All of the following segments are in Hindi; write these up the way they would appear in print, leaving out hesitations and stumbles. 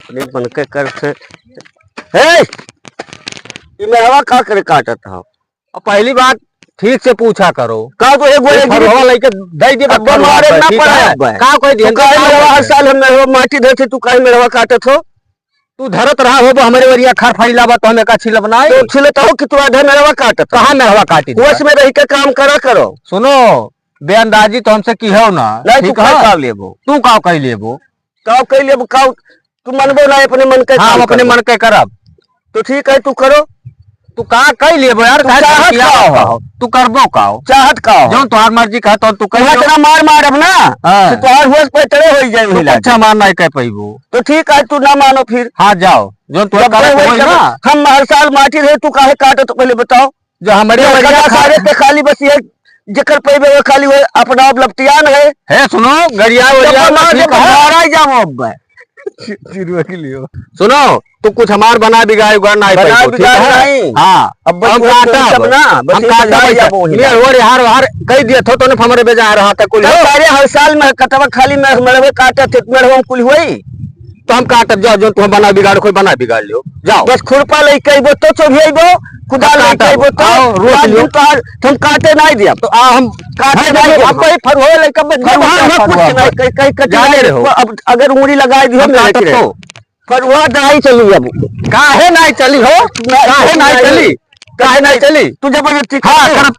अपने बन के कर से हे ये मेहवा का करे काटत था। और पहली बात ठीक से पूछा करो का तो एक बोले फरवा लेके दे दे अब मारे ना पड़ा का कोई तू काहे मेहवा हर साल हम मेहवा माटी धरते तू काहे मेहवा काटत हो। तू धरत रहा हो हमारे वरिया खार फाड़ी लावा तो हमें का छिल बनाए तो छिलता हो कि तू आधा मेहवा काटत कहां मेहवा काटी होश में रह के काम करा करो। सुनो बेअंदाजी तो हमसे की हो ना ठीक है का लेबो तू का कह लेबो का कह लेबो का तू मनबो ना अपने मन के हां अपने मन के करब तो ठीक है तू करो तू का कह लेबो यार तू करबो का चाहत का जो तुम्हार मर्जी कह तो तू कह तेरा मार मार अब ना तो तोहार होश पे चढ़े हो जाए महिला अच्छा मार नहीं कह पैबो तो ठीक है तू ना मानो फिर हाँ जाओ जो तू ना हम हर साल माटी रहे तू काहे काटो तो पहले बताओ। जो हमारे सारे पे खाली बस ये जकर पे वो खाली वो अपना अब लपटियान है सुनो गरिया मारा जाओ अब के लिए सुनो तू कुछ हमार बना बिगाड़ नहीं बना बिगाड़ नहीं। हाँ अब हम काटब ना हम हर हर कह दिए थो तो हमारे बेजा रहा था कुल सारे हर साल में कटवा खाली में मेरे काटत थे मेरे हम कुल हुई तो हम काटब जाओ जो तुम बना बिगाड़ कोई बना बिगाड़ लियो जाओ बस खुरपा ले कइबो तो चोभिएबो खुदा ले कइबो तो रोज लियो तो हम काटे नहीं दिया तो हम काटे नहीं अब कोई फरहो ले कब कुछ जाने रहो। अब अगर उंगली लगा दियो मेरे तो फरवा नहीं चली अब काहे नहीं चली हो काहे नहीं चली तू जबरदस्ती हां करब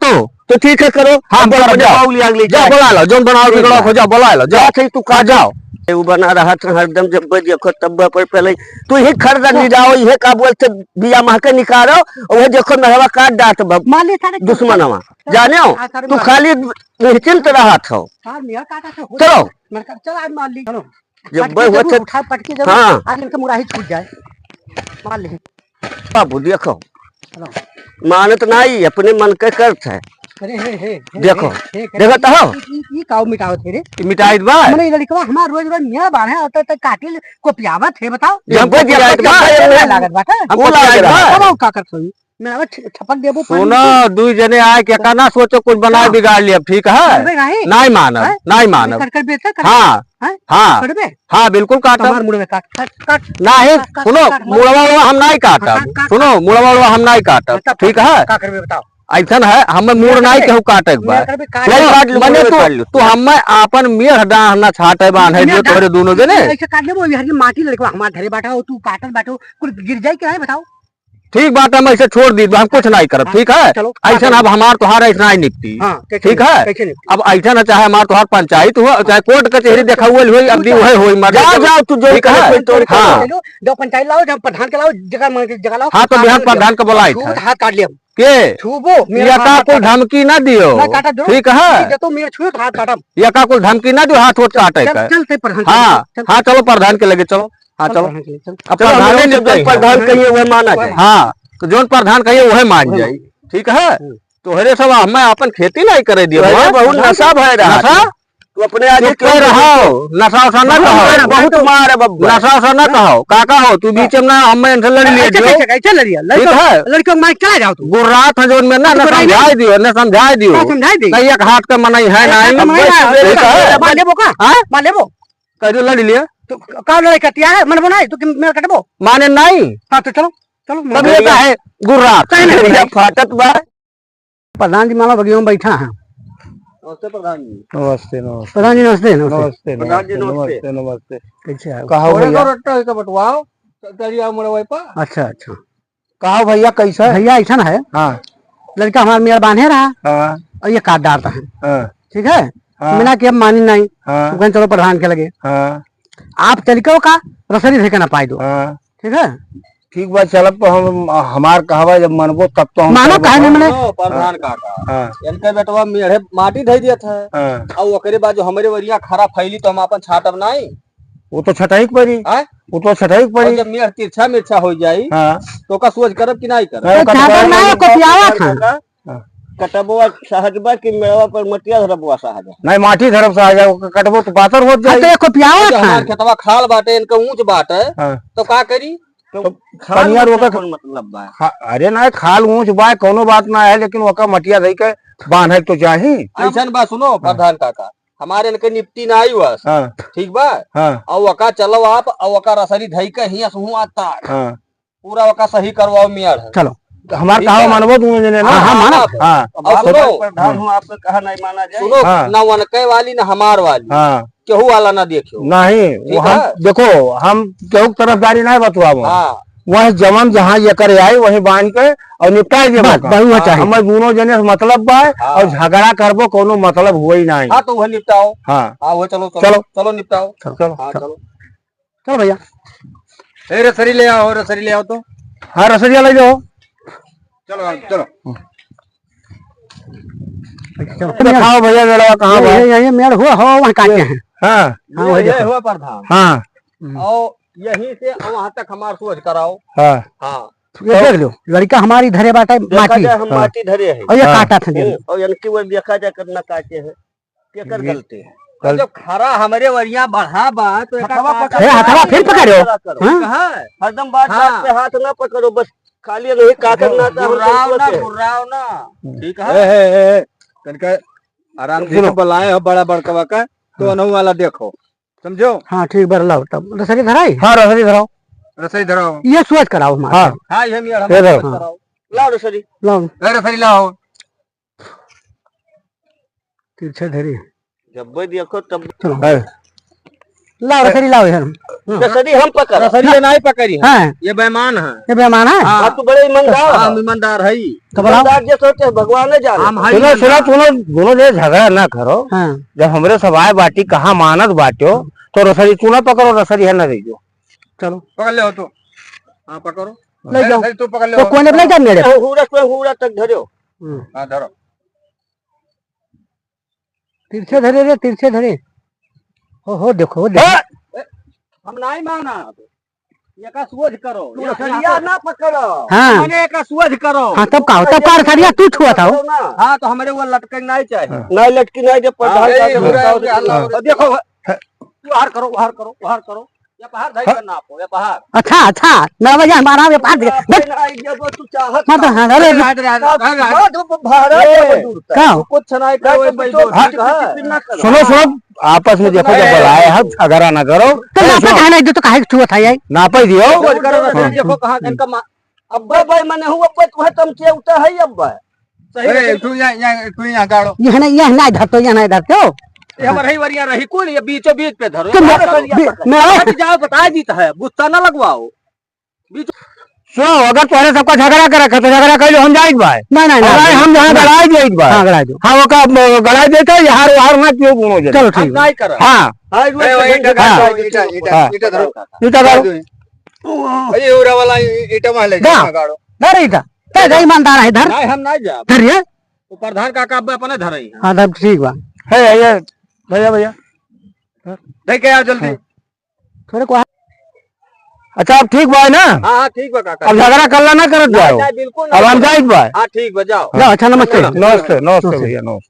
तो ठीक है करो हम जाओ बुला लो जो बनाओ बिगड़ो हो जाओ बुला लो जा तू का जाओ वो बना रहा था हरदम जब देखो तब पर पहले तू ही खरीद ली जाओ ये का बोलते बिया महके निकालो और वो देखो मेहवा काट डाट दुश्मनवा जाने हो तू खाली निश्चिंत रहा था चलो जब मुराही छूट जाए बाबू देखो मानत नहीं अपने मन के करत है देखो देखो तो हो ई काऊ मिटाओ थे रे मिटाइत बा मने लड़कवा हमार रोज रोज मिया बाढ़े होता त काटिल को पियावत है बताओ हमको दियात बा लागत बाटा हमको लागत बा अब का करत होई मैं अब छपक देबो सुनो दू जने आए के का ना सोचो कुछ बना बिगाड़ लिया ठीक है नहीं मानब हां हां बिल्कुल काट हमार मुड़ में काट नहीं सुनो मुड़वा हम नहीं काटब सुनो मुड़वा हम नहीं काटब ठीक है का करबे बताओ ऐसा है हमें मूड नहीं कहू काटे मने तू हमें अपन मेढ़ डाहना छाटे बांधे दियो तोरे दोनों जने ऐसे काट लेबो यार की माटी लड़कवा हमार धरे बाटा हो तू काटल बाटो कुछ गिर जाए क्या है बताओ ठीक बात हम ऐसे छोड़ दी हम कुछ नहीं करब ठीक है ऐसा अब हमार तोहार ऐसा नहीं निकती ठीक है अब ऐसा न चाहे हमार तोहार पंचायत हो चाहे कोर्ट कचहरी देखा हुई अब दी वही होई मर जाओ तू जो हां दो पंचायत लाओ जब प्रधान के लाओ जगह लाओ हां तो बिहार प्रधान का बुलाई था हां काट लिया के छूबो या का कोई धमकी ना दियो ठीक है तो मेरा छुए हाथ काटम या का कोई धमकी ना दियो हाथ वोट काटे का चलते प्रधान हां हां चलो प्रधान के लगे चलो हां चलो अब प्रधान कहिए वह माना जाए हां तो जोन प्रधान कहिए वह मान जाए ठीक है तोहरे सब हमें अपन खेती नहीं करे दियो बहुत नशा भय रहा नशा तू अपने आगे कह रहो नशा उसा ना कहो बहुत मार है बब्बा नशा उसा ना कहो काका हो तू बीच में ना हमें इनसे लड़ लिए कैसे लड़िया लड़कियों में क्या जाओ तू गुर्रात है जोन में ना समझाई दियो ना समझाई दियो नहीं एक हाथ का मनाई है नहीं मान लेबो का मान लेबो कहियो लड़ लिया तो का लड़ाई कटिया है मन बनाई तो मैं कटबो माने नहीं हां तो चलो चलो तब ये का है गुर्रात फाटत बा प्रधान जी मामा बगियों में बैठा है नमस्ते प्रधान जी नमस्ते नमस्ते प्रधान जी नमस्ते नमस्ते प्रधान जी नमस्ते नमस्ते कैसे है कहो भैया रट्टा का बटवाओ तरिया मोड़वाई पा अच्छा अच्छा कहो भैया कैसा भैया ऐसा है हां लड़का हमारा मेरा बांधे रहा हां और ये काट डालता है हां ठीक है मैंने कि अब मानी नहीं हां चलो प्रधान के लगे हां आप तरीकों का रसरी देखे ना पाई दो हां ठीक है ठीक बात चलब तो हम हमार कहवा जब मनबो तब तो हम मानो काहे नहीं मने प्रधान काका हां इनका बेटवा मेढ़े माटी धई दिया था हां और ओकरे बाद जो हमरे वरिया खरा फैली तो हम अपन छाटब नहीं वो तो छटाई पड़ी वो तो छटाई पड़ी जब मेढ़ तिरछा मिर्छा हो जाई हां तो का सोच करब कि नहीं करब छाटब नहीं को पियावा था कटबवा सहजबा की मेवा पर मटिया धरबवा सहज नहीं माटी धरब से आ जाओ कटबो तो पातर हो जाए तो को पियावा था हमार खेतवा खाल बाटे इनका ऊंच बाटे तो का करी तो खालिया रोका मतलब बा अरे ना खाल ऊंच बा कोनो बात ना है लेकिन ओका मटिया दई के बांधे तो चाही ऐसन बा सुनो प्रधान काका हमारे इनके निपटी ना आई बस। हाँ ठीक बा। हाँ और वका चलो आप और वका रसरी धई के ही असहू आता हाँ पूरा वका सही करवाओ मियार। चलो हमारे कहा मानबो तुम जने ना। हाँ माना हाँ और सुनो प्रधान हूँ, आपका कहा नहीं माना जाए। सुनो हाँ। ना वनके वाली ना हमार वाली हाँ केहू वाला ना देखियो। नहीं वो हम है? देखो हम केहू के तरफदारी नहीं बतवा हाँ वही जमन जहाँ ये करे आई वही बांध के और निपटा दे बहु चाहे हमारे दोनों जने से मतलब बा हाँ। और झगड़ा करबो कोनो मतलब हुआ ही नहीं। हाँ तो वह निपटाओ। हाँ हाँ वो चलो चलो। चलो निपटाओ। चलो हाँ चलो चलो भैया रसरी ले आओ रसरी ले आओ तो। हाँ रसरिया ले जाओ। चलो चलो खाओ भैया लड़वा कहाँ बा? ये मेड़ हुआ हो वहाँ काटे हैं। हाँ हाँ वही ये देखो। हुआ प्रधान हाँ और यहीं से वहां तक हमार सोच कराओ। हाँ हाँ ये देख लो लड़का हमारी धरे बाटा देखा माटी जाए हम माटी धरे है और ये हाँ। काटा था देखो। और यानी कि वो देखा जाए करना काटे है केकर गलती है। और जब खरा हमारे वरिया बढ़ा बा तो हथवा फिर पकड़ो। हाँ? हरदम बात हाँ। बात पे हाथ ना पकड़ो, बस खाली नहीं का करना था। गुर्राओ ना ठीक है। तनका आराम से बुलाए हो बड़ा बड़का का तो अनु वाला देखो समझो। हाँ ठीक बर लाओ तब रसरी धराई। हाँ रसरी धराओ। रसोई धराओ। ये सोच कराओ हमारा। हाँ हाँ ये मियाँ ये धरो। कराओ। लाओ सरी लाओ रसोई लाओ। तिरछे धरी जब भी देखो तब है। लाओ रसरी लाओ यार। सरी हम पकड़। रसोई नहीं पकड़ी है हाँ ये बेईमान है। ये बेमान है। हाँ आप तो बड़े ईमानदार हम हो। ईमानदार है। तो बताओ। ईमानदार जो सोचते हैं भगवान ने जाने। हम है सुनो सुनो सुनो दोनों जने झगड़ा ना करो। हाँ जब हमरे सवाए बाटी कहाँ मानत बाटो तो रसरी तू ना पकड़ो रसरी है ना दे दो। चलो पकड़ ले हो तो। हाँ पकड़ो ले जाओ। रसोई तू पकड़ ले तो हो। कौन ले जा मेरे। हुरा तक धरो। हाँ धरो। तिरछे धरे रे तिरछे धरे। हो देखो देखो। हम नहीं माना ये का सोच करो। सरिया ना पकड़ो। हाँ मैंने का सोच करो। हाँ तब कहो तब कार सरिया तू छुआ था। हाँ तो हमारे वो लटकन नहीं चाहिए। नहीं लटकी नहीं जब प्रधान और देखो उहार करो उहार करो उहार करो। ये पहाड़ धई करना आपको ये पहाड़। अच्छा अच्छा मैं वजह हमारा ये पार तू चाहत हाँ तो हाँ अरे कहो कुछ नहीं करो। सुनो सुनो आपस में देखो जब बुलाए हम झगड़ा ना करो। तो नापा कहा नहीं तो काहे छुआ था ये। नापा दियो। देखो कहाँ इनका अब्बा भाई मैंने हूँ अब्बा तुम्हें तमचे उठा है अब्बा। तू यहाँ गाड़ो। ये नहीं धरतो ये नहीं धरते हो। ये हमारे ही वरिया रही कौन ये बीचों बीच पे धरो। तुम मैं जाओ बता जीत है गुस्सा ना लगवाओ। सुनो अगर तुम्हारे सबका झगड़ा करे तो झगड़ा कर लो हम जाएंगे भाई। नहीं नहीं अगर हम जहाँ गड़ाई जाएंगे भाई। हाँ गड़ा दो। हाँ वो का गड़ाई देते हैं हार हार ना क्यों दोनों जने। चलो ठीक है। नहीं कर हाँ ईटा धरो। ईटा गाड़ो। ये उरा वाला ईटा मार ले गा। गाड़ो। धर इधर ते गई ईमानदार है धर नहीं हम नहीं जा। धर ये। वो प्रधान काका अब अपने धरे हैं। हाँ तब ठीक बा। है ये भैया भैया देख के आओ जल्दी। थोड़े को अच्छा अब ठीक भाई ना। हाँ हाँ ठीक बा काका। अब झगड़ा करना ना करत जाओ। नहीं बिल्कुल अब हम नहीं। जाएंगे भाई। हाँ ठीक बा जाओ। जाओ अच्छा नमस्ते। नमस्ते नमस्ते भैया नमस्ते।